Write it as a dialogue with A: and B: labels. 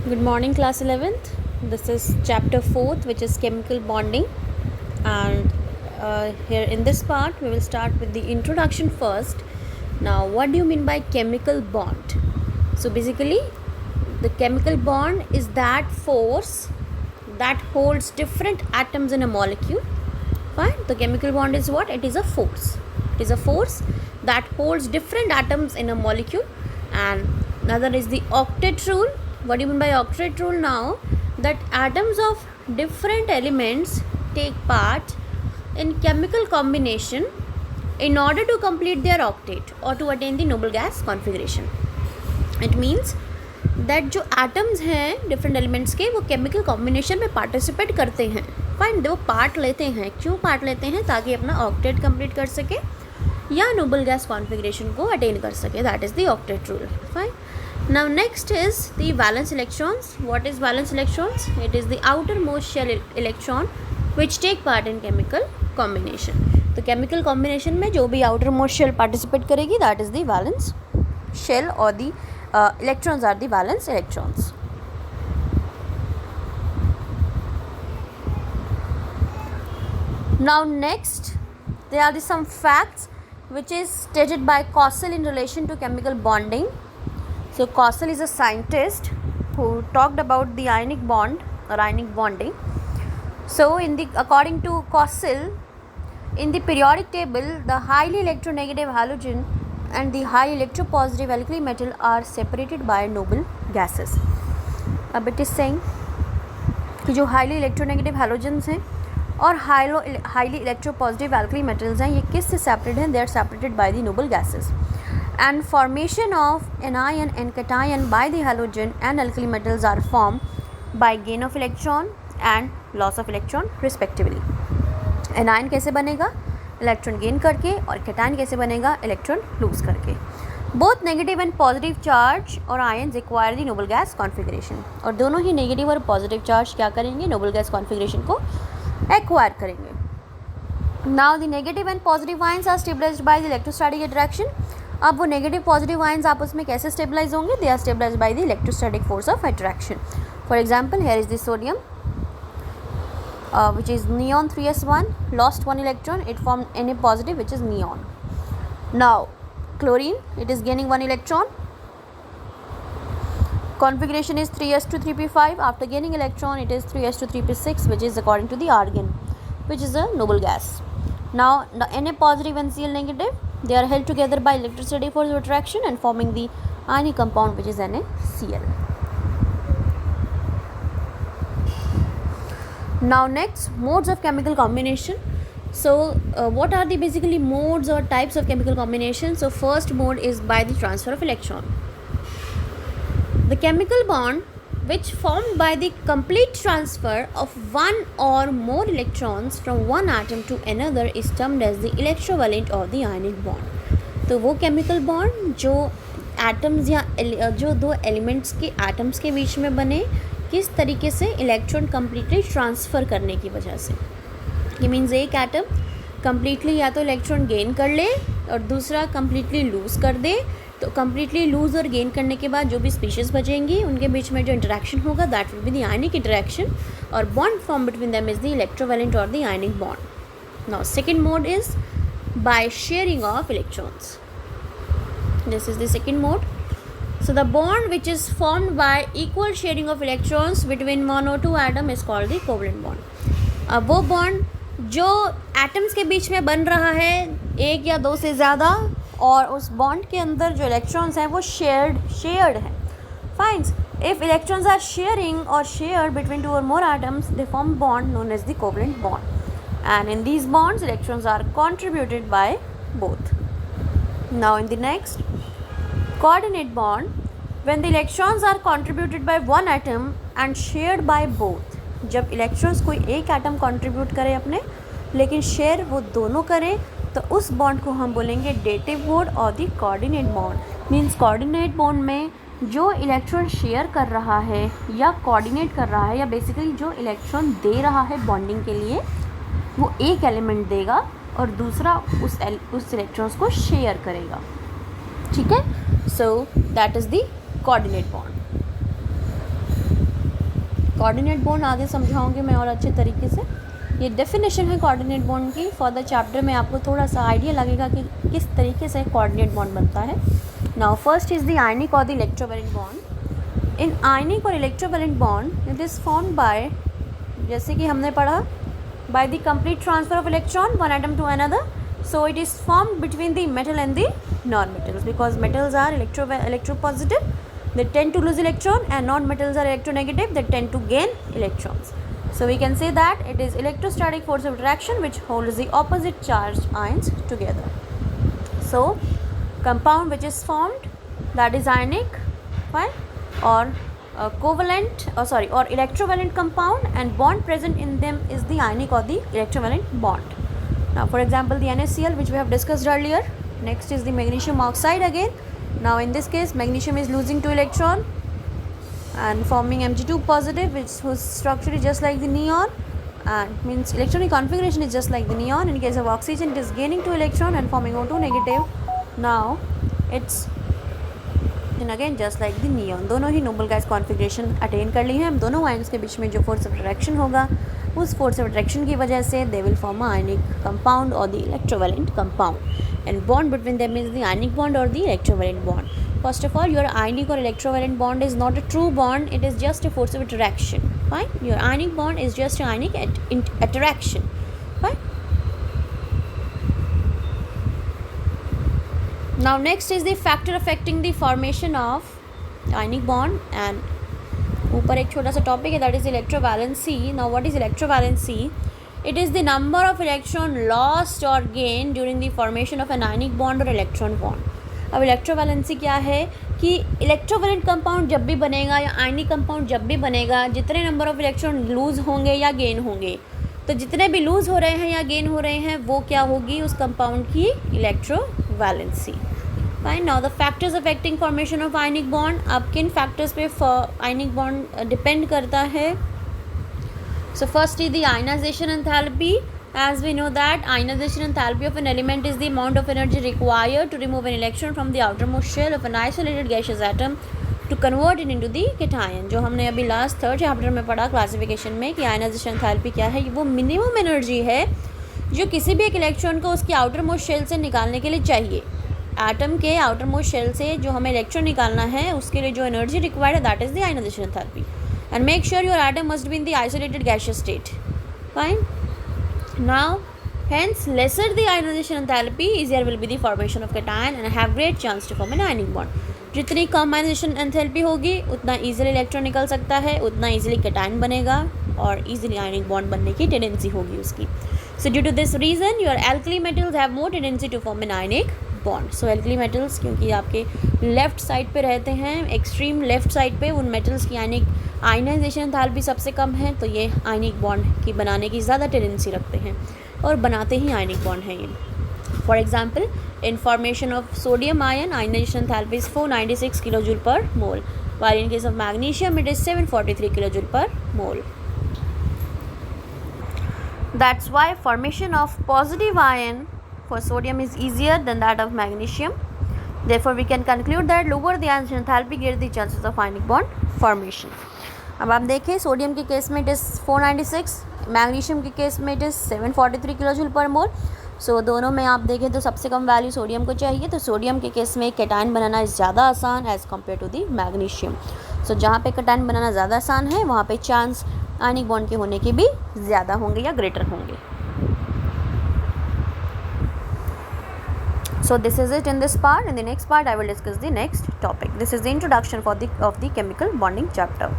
A: Good morning, class 11th. This is chapter 4th, which is chemical bonding. And here in this part, we will start with the introduction first. Now, what do you mean by chemical bond? So, basically, the chemical bond is that force that holds different atoms in a molecule. Fine. The chemical bond is what? It is a force. It is a force that holds different atoms in a molecule. And another is the octet rule. What do you mean by octet rule now? That atoms of different elements take part in chemical combination in order to complete their octet or to attain the noble gas configuration. It means that जो atoms हैं different elements के वो chemical combination में participate करते हैं. Fine, वो part लेते हैं. क्यों पार्ट लेते हैं? ताकि अपना ऑक्टेट कंप्लीट कर सके या नोबल गैस कॉन्फ़िगरेशन को अटेन कर सके. That is the octet rule. Fine. Now next is the valence electrons. What is valence electrons? It is the outermost shell electron which take part in chemical combination. तो chemical combination में जो भी outermost shell participate करेगी that is the valence shell और the electrons are the valence electrons. Now next there are some facts which is stated by Kossel in relation to chemical bonding. So Kossel is a scientist who talked about the ionic bond or ionic bonding. So according to Kossel, in the periodic table the highly electronegative halogen and the high electropositive alkali metal are separated by noble gases. अब it is saying कि जो highly electronegative halogens हैं और highly electropositive alkali metals हैं, ये किससे separate हैं? They are separated by the noble gases. And formation of anion and cation by the halogen and alkali metals are formed by gain of electron and loss of electron respectively. anion कैसे बनेगा? Electron gain करके. और cation कैसे बनेगा? Electron lose करके. Both negative and positive charge और ions require the noble gas configuration. और दोनों ही नेगेटिव और पॉजिटिव चार्ज क्या करेंगे? नोबल गैस कॉन्फ़िगरेशन को एक्वायर करेंगे. Now the negative and positive ions are stabilised by the electrostatic attraction. अब वो नेगेटिव पॉजिटिव आयन्स आपस में कैसे स्टेबलाइज होंगे? They are stabilised by the electrostatic force of attraction. For example, here is the sodium which is neon 3s1, lost one electron, it formed Na positive which is neon. Now chlorine, it is gaining one electron, configuration is 3s2 3p5. After gaining electron it is 3s2 3p6 which is according to the argon which is a noble gas. Now the Na positive and Cl negative, they are held together by electrostatic force of attraction and forming the ionic compound which is NaCl. Now next, modes of chemical combination. So what are the basically modes or types of chemical combination? So first mode is by the transfer of electron. The chemical bond which formed by the complete transfer of one or more electrons from one atom to another is termed as the electrovalent or the ionic bond. तो वो chemical bond जो atoms या जो दो elements के atoms के बीच में बने किस तरीके से? इलेक्ट्रॉन कम्प्लीटली ट्रांसफ़र करने की वजह से. ये मीन्स एक एटम कम्प्लीटली या तो इलेक्ट्रॉन गेन कर ले और दूसरा कम्प्लीटली लूज़ कर दे. तो कम्प्लीटली लूज़ और गेन करने के बाद जो भी स्पीशीज़ बचेंगी उनके बीच में जो इंटरेक्शन होगा that will be the ionic interaction और bond form between them is the electrovalent और the ionic bond. Now second mode is by sharing of electrons. This is the second mode. So the bond which is formed by equal sharing of electrons between one or two atom is called the covalent bond. अब वो bond जो atoms के बीच में बन रहा है एक या दो से ज़्यादा और उस bond के अंदर जो electrons हैं वो shared हैं. Fine. If electrons are sharing or shared between two or more atoms, they form bond known as the covalent bond. And in these bonds, electrons are contributed by both. Now in the next, coordinate bond, when the electrons are contributed by one atom and shared by both. जब electrons कोई एक atom contribute करे अपने लेकिन share वो दोनों करें तो उस बॉन्ड को हम बोलेंगे डेटिव बॉन्ड और the coordinate bond. Means coordinate bond में जो इलेक्ट्रॉन शेयर कर रहा है या कोऑर्डिनेट कर रहा है या बेसिकली जो इलेक्ट्रॉन दे रहा है बॉन्डिंग के लिए वो एक एलिमेंट देगा और दूसरा उस इलेक्ट्रॉन्स को शेयर करेगा. ठीक है. So that is the coordinate bond. Coordinate bond आगे समझाऊंगी मैं और अच्छे तरीके से। ये डेफिनेशन है कोऑर्डिनेट बॉन्ड की। फॉर द चैप्टर में आपको थोड़ा सा आइडिया लगेगा कि किस तरीके से कोऑर्डिनेट बॉन्ड बनता है। Now first is the ionic और the electrovalent bond. In ionic और electrovalent bond it is formed by, जैसे कि हमने पढ़ा, by the complete transfer of electron one atom to another. So it is formed between the metal and the non-metals, because metals are electropositive, they tend to lose electron, and non-metals are electronegative, they tend to gain electrons. So we can say that it is electrostatic force of attraction which holds the opposite charged ions together. So compound which is formed, that is ionic, fine, or covalent or electrovalent compound, and bond present in them is the ionic or the electrovalent bond. Now for example the NaCl which we have discussed earlier. Next is the magnesium oxide again. Now in this case magnesium is losing 2 electron and forming Mg2 positive, whose structure is just like the neon, and means electronic configuration is just like the neon. In case of oxygen it is gaining 2 electron and forming O2 negative. Now it's again just like the neon. दोनों ही Nobel gas configuration attain कर ली है। हम दोनों ions के बीच में जो force of attraction होगा, उस फोर्स ऑफ अट्रैक्शन की वजह से they will form a ionic compound और the electrovalent compound, and bond between them is the ionic bond और the electrovalent bond. First of all, your ionic और electrovalent bond is not a true bond, it is just a force of attraction. Fine, your ionic bond is just a ionic attraction. Fine. Now next is the factor affecting the formation of ionic bond, and ऊपर एक छोटा सा topic है, that is electrovalency. Now what is electrovalency? It is the number of electron lost or gained during the formation of an ionic bond or electron bond. अब electrovalency क्या है कि electrovalent compound जब भी बनेगा या ionic compound जब भी बनेगा, जितने number of electron लूज़ होंगे या गेन होंगे, तो जितने भी लूज़ हो रहे हैं या गेन हो रहे हैं वो क्या होगी उस कंपाउंड की electrovalency. Fine. Now the factors affecting formation of ionic bond, अब किन फैक्टर्स पे आयनिक बॉन्ड डिपेंड करता है। So first is the ionisation enthalpy. As we know that ionization enthalpy of an element is the amount of energy required to remove an electron from the outermost shell of an isolated gaseous atom to convert it into the cation। जो हमने अभी last third chapter में पढ़ा classification में कि ionization enthalpy क्या है, वो मिनिमम एनर्जी है जो किसी भी एक इलेक्ट्रॉन को उसकी आउटर मोस्ट शेल से निकालने के लिए चाहिए। एटम के आउटर मोस्ट शेल से जो हमें इलेक्ट्रॉन निकालना है उसके लिए जो एनर्जी रिक्वायर्ड है, that is the ionisation enthalpy. And make sure your atom must be in the isolated gaseous state. Fine. Now, hence, lesser the ionization enthalpy, easier will be the formation of cation and have great chance to form an ionic bond. जितनी कम ionization enthalpy होगी उतना easily electron निकल सकता है, उतना easily cation बनेगा और easily ionic bond बनने की टेंडेंसी होगी उसकी। So due to this reason your alkali metals have more tendency to form an ionic bond. So alkali metals क्योंकि आपके लेफ्ट साइड पे रहते हैं, एक्सट्रीम लेफ्ट साइड पे, उन मेटल्स की आयनाइजेशन एंथैल्पी सबसे कम है, तो ये आयनिक बॉन्ड की बनाने की ज़्यादा टेंडेंसी रखते हैं और बनाते ही आयनिक बॉन्ड हैं ये। For example, in formation of sodium ion, ionization enthalpy is 496 kilojoule per mole, while in case of magnesium it is 743 kilojoule per mole. That's why formation of positive ion for sodium is easier than that of magnesium. Therefore we can conclude that lower the ionization enthalpy, greater the chances of ionic bond formation. अब आप देखें, sodium के case में it is 496, magnesium के case में it is 743 kilojoule पर मोल। सो दोनों में आप देखें तो सबसे कम वैल्यू सोडियम को चाहिए, तो सोडियम के केस में कैटायन बनाना ज़्यादा आसान as compare to the magnesium. So जहाँ पे कैटायन बनाना ज़्यादा आसान है वहाँ पे चांस आयनिक बॉन्ड के होने के भी ज़्यादा होंगे या ग्रेटर होंगे। So this is it in this part. In the next part I will discuss the next topic. This is the introduction of the chemical bonding chapter.